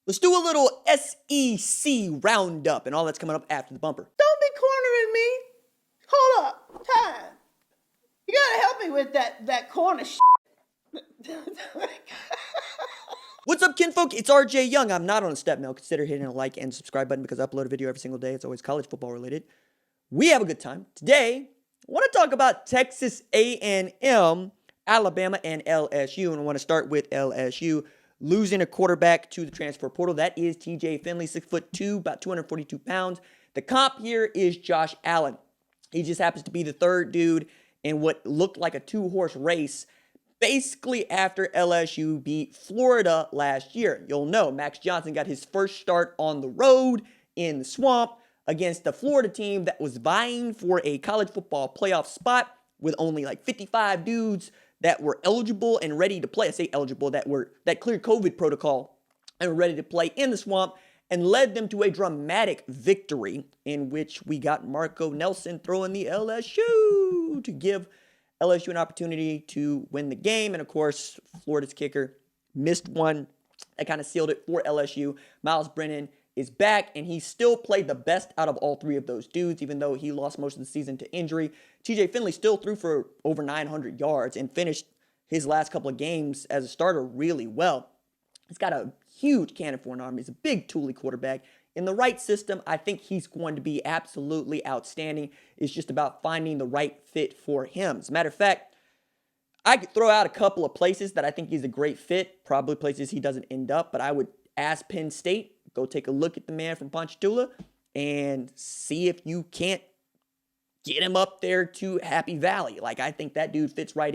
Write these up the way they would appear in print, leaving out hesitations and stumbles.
Let's do a little SEC roundup and all that's coming up after the bumper. Don't be cornering me. Hold up. Time. You gotta help me with that corner shit. What's up, kinfolk? It's RJ Young. I'm not on a step mill. Consider hitting a like and subscribe button because I upload a video every single day. It's always college football related. We have a good time. Today, I want to talk about Texas A&M, Alabama, and LSU. And I want to start with LSU losing a quarterback to the transfer portal. That is TJ Finley, 6'2", about 242 pounds. The comp here is Josh Allen. He just happens to be the third dude in what looked like a two-horse race, basically after LSU beat Florida last year. You'll know Max Johnson got his first start on the road in the swamp against the Florida team that was vying for a college football playoff spot with only like 55 dudes that were eligible and ready to play. I say eligible, that cleared COVID protocol and were ready to play in the swamp, and led them to a dramatic victory in which we got Marco Nelson throwing the LSU to give LSU an opportunity to win the game. And of course, Florida's kicker missed one that kind of sealed it for LSU. Miles Brennan is back, and he still played the best out of all three of those dudes, even though he lost most of the season to injury. TJ Finley still threw for over 900 yards and finished his last couple of games as a starter really well. He's got a huge cannon for an arm. He's a big tooly quarterback. In the right system, I think he's going to be absolutely outstanding. It's just about finding the right fit for him. As a matter of fact, I could throw out a couple of places that I think he's a great fit, probably places he doesn't end up, but I would ask Penn State, go take a look at the man from Ponchatoula and see if you can't get him up there to Happy Valley. Like, I think that dude fits right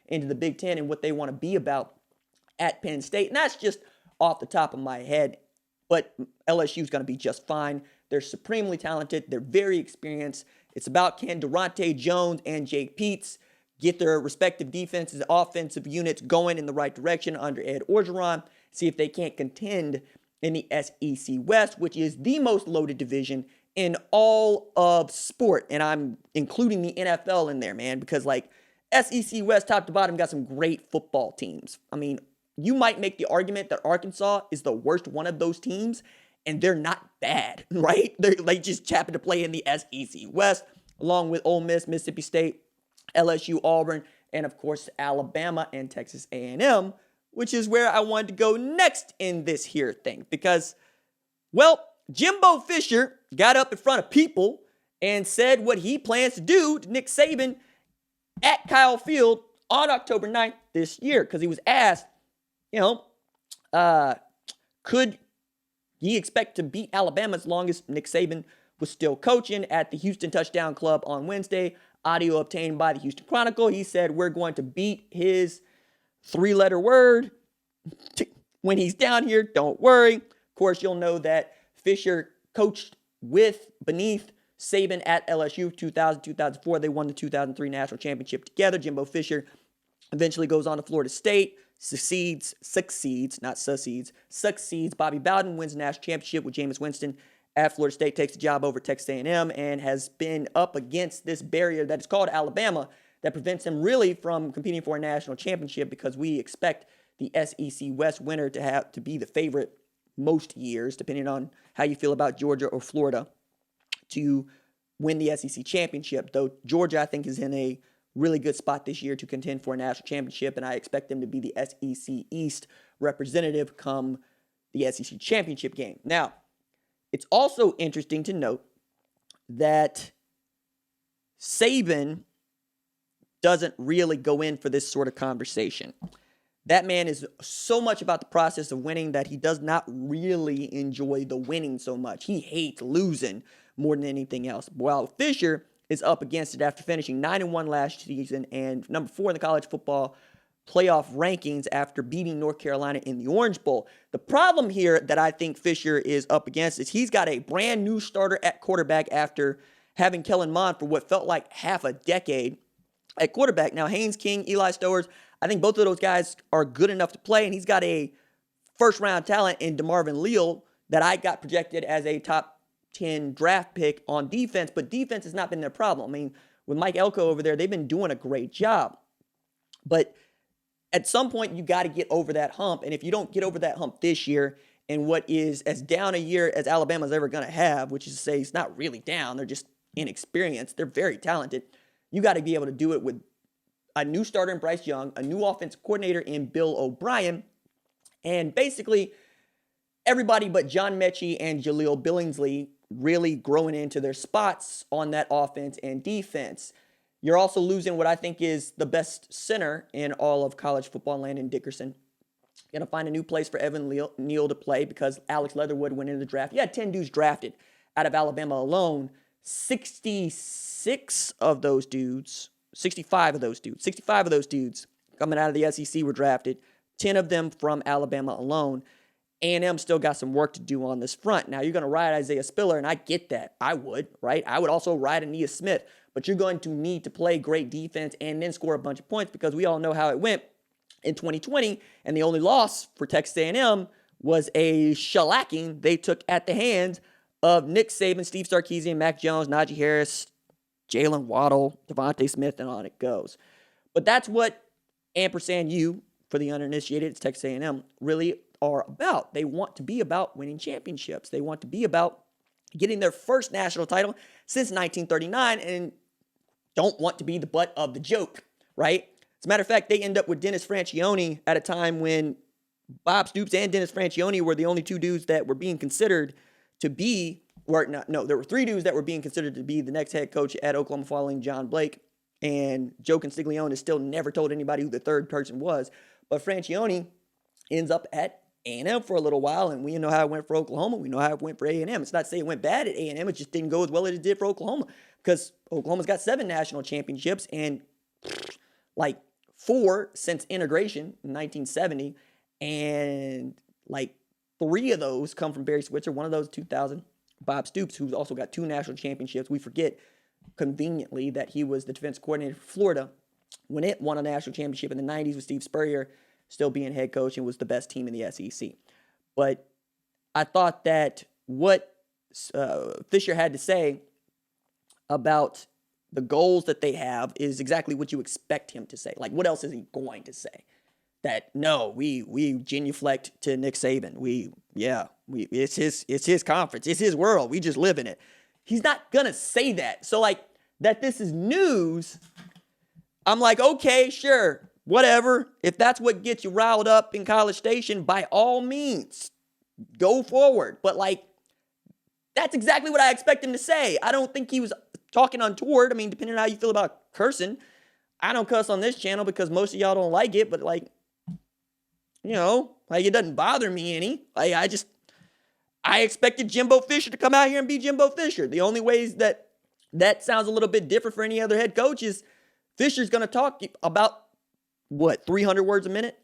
into the Big Ten and what they want to be about at Penn State. And that's just off the top of my head. But LSU is going to be just fine. They're supremely talented. They're very experienced. It's about can Durante Jones and Jake Peetz get their respective defenses, offensive units going in the right direction under Ed Orgeron, see if they can't contend in the SEC West, which is the most loaded division in all of sport. And I'm including the NFL in there, man, because like SEC West top to bottom got some great football teams. I mean, you might make the argument that Arkansas is the worst one of those teams, and they're not bad, right? They just happen to play in the SEC West, along with Ole Miss, Mississippi State, LSU, Auburn, and of course, Alabama and Texas A&M, which is where I wanted to go next in this here thing. Because, well, Jimbo Fisher got up in front of people and said what he plans to do to Nick Saban at Kyle Field on October 9th this year. Because he was asked, could he expect to beat Alabama as long as Nick Saban was still coaching at the Houston Touchdown Club on Wednesday? Audio obtained by the Houston Chronicle. He said, we're going to beat his three-letter word when he's down here. Don't worry. Of course, you'll know that Fisher coached beneath Saban at LSU 2000-2004. They won the 2003 national championship together. Jimbo Fisher eventually goes on to Florida State. Succeeds Bobby Bowden, wins the national championship with Jameis Winston at Florida State, takes the job over Texas A&M, and has been up against this barrier that is called Alabama that prevents him really from competing for a national championship, because we expect the SEC West winner to be the favorite most years, depending on how you feel about Georgia or Florida, to win the SEC championship. Though Georgia, I think, is in a really good spot this year to contend for a national championship, and I expect them to be the SEC East representative come the SEC championship game. Now, it's also interesting to note that Saban doesn't really go in for this sort of conversation. That man is so much about the process of winning that he does not really enjoy the winning so much. He hates losing more than anything else. While Fisher is up against it after finishing 9-1 last season and number 4 in the college football playoff rankings after beating North Carolina in the Orange Bowl. The problem here that I think Fisher is up against is he's got a brand new starter at quarterback after having Kellen Mond for what felt like half a decade at quarterback. Now, Haynes King, Eli Stowers, I think both of those guys are good enough to play, and he's got a first-round talent in DeMarvin Leal that I got projected as a top 10 draft pick on defense, but defense has not been their problem. I mean, with Mike Elko over there, they've been doing a great job. But at some point, you got to get over that hump, and if you don't get over that hump this year, in what is as down a year as Alabama's ever going to have, which is to say it's not really down. They're just inexperienced. They're very talented. You got to be able to do it with a new starter in Bryce Young, a new offensive coordinator in Bill O'Brien, and basically everybody but John Mechie and Jaleel Billingsley really growing into their spots on that offense and defense. You're also losing what I think is the best center in all of college football, Landon Dickerson. You're going to find a new place for Evan Neal to play because Alex Leatherwood went into the draft. You had 10 dudes drafted out of Alabama alone. 65 of those dudes coming out of the SEC were drafted. 10 of them from Alabama alone. A&M still got some work to do on this front. Now, you're going to ride Isaiah Spiller, and I get that. I would, right? I would also ride Aeneas Smith, but you're going to need to play great defense and then score a bunch of points because we all know how it went in 2020, and the only loss for Texas A&M was a shellacking they took at the hands of Nick Saban, Steve Sarkisian, Mac Jones, Najee Harris, Jalen Waddle, Devontae Smith, and on it goes. But that's what ampersand U, for the uninitiated, it's Texas A&M, really are about. They want to be about winning championships. They want to be about getting their first national title since 1939 and don't want to be the butt of the joke, right? As a matter of fact, they end up with Dennis Franchione at a time when Bob Stoops and Dennis Franchione were the only two dudes that were being considered to be, there were three dudes that were being considered to be the next head coach at Oklahoma following John Blake, and Joe Consiglione has still never told anybody who the third person was, but Franchione ends up at A&M for a little while, and we know how it went for Oklahoma. We know how it went for A&M. It's not to say it went bad at A&M. It just didn't go as well as it did for Oklahoma because Oklahoma's got 7 national championships and like 4 since integration in 1970, and like 3 of those come from Barry Switzer. One of those 2000. Bob Stoops, who's also got 2 national championships. We forget conveniently that he was the defense coordinator for Florida when it won a national championship in the 90s with Steve Spurrier still being head coach and was the best team in the SEC. But I thought that what Fisher had to say about the goals that they have is exactly what you expect him to say. Like, what else is he going to say? That, no, we genuflect to Nick Saban. It's his conference. It's his world. We just live in it. He's not going to say that. So, like, that this is news, I'm like, okay, sure. Whatever, if that's what gets you riled up in College Station, by all means, go forward. But, like, that's exactly what I expect him to say. I don't think he was talking untoward. I mean, depending on how you feel about cursing, I don't cuss on this channel because most of y'all don't like it. But, like, you know, like, it doesn't bother me any. Like, I expected Jimbo Fisher to come out here and be Jimbo Fisher. The only ways that sounds a little bit different for any other head coach is Fisher's going to talk about 300 words a minute?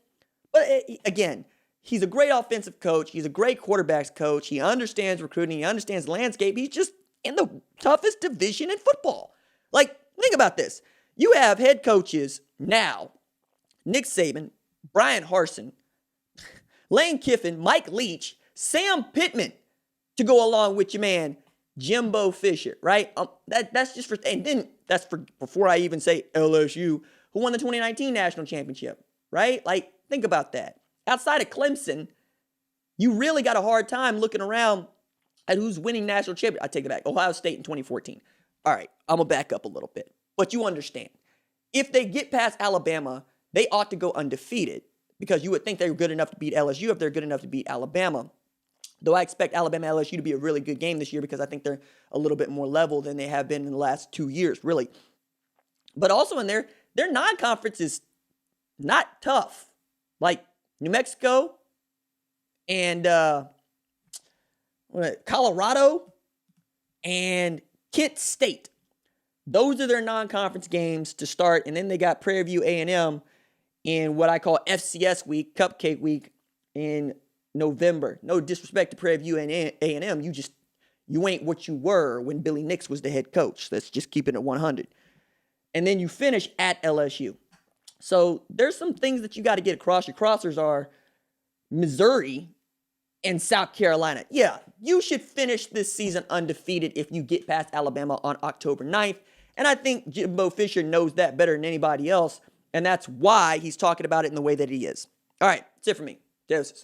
But again, he's a great offensive coach. He's a great quarterbacks coach. He understands recruiting. He understands landscape. He's just in the toughest division in football. Like, think about this. You have head coaches now, Nick Saban, Brian Harsin, Lane Kiffin, Mike Leach, Sam Pittman to go along with your man, Jimbo Fisher, right? That's just for, and then that's for before I even say LSU, who won the 2019 national championship, right? Like, think about that. Outside of Clemson, you really got a hard time looking around at who's winning national championship. I take it back. Ohio State in 2014. All right, I'm going to back up a little bit. But you understand. If they get past Alabama, they ought to go undefeated because you would think they're good enough to beat LSU if they're good enough to beat Alabama. Though I expect Alabama and LSU to be a really good game this year because I think they're a little bit more level than they have been in the last 2 years, really. But also in their non-conference is not tough. Like New Mexico and Colorado and Kent State. Those are their non-conference games to start. And then they got Prairie View A&M in what I call FCS week, Cupcake week in November. No disrespect to Prairie View and A&M. You ain't what you were when Billy Nix was the head coach. Let's just keep it at 100. And then you finish at LSU. So there's some things that you got to get across. Your crossers are Missouri and South Carolina. Yeah, you should finish this season undefeated if you get past Alabama on October 9th. And I think Jimbo Fisher knows that better than anybody else. And that's why he's talking about it in the way that he is. All right, that's it for me. Deuces.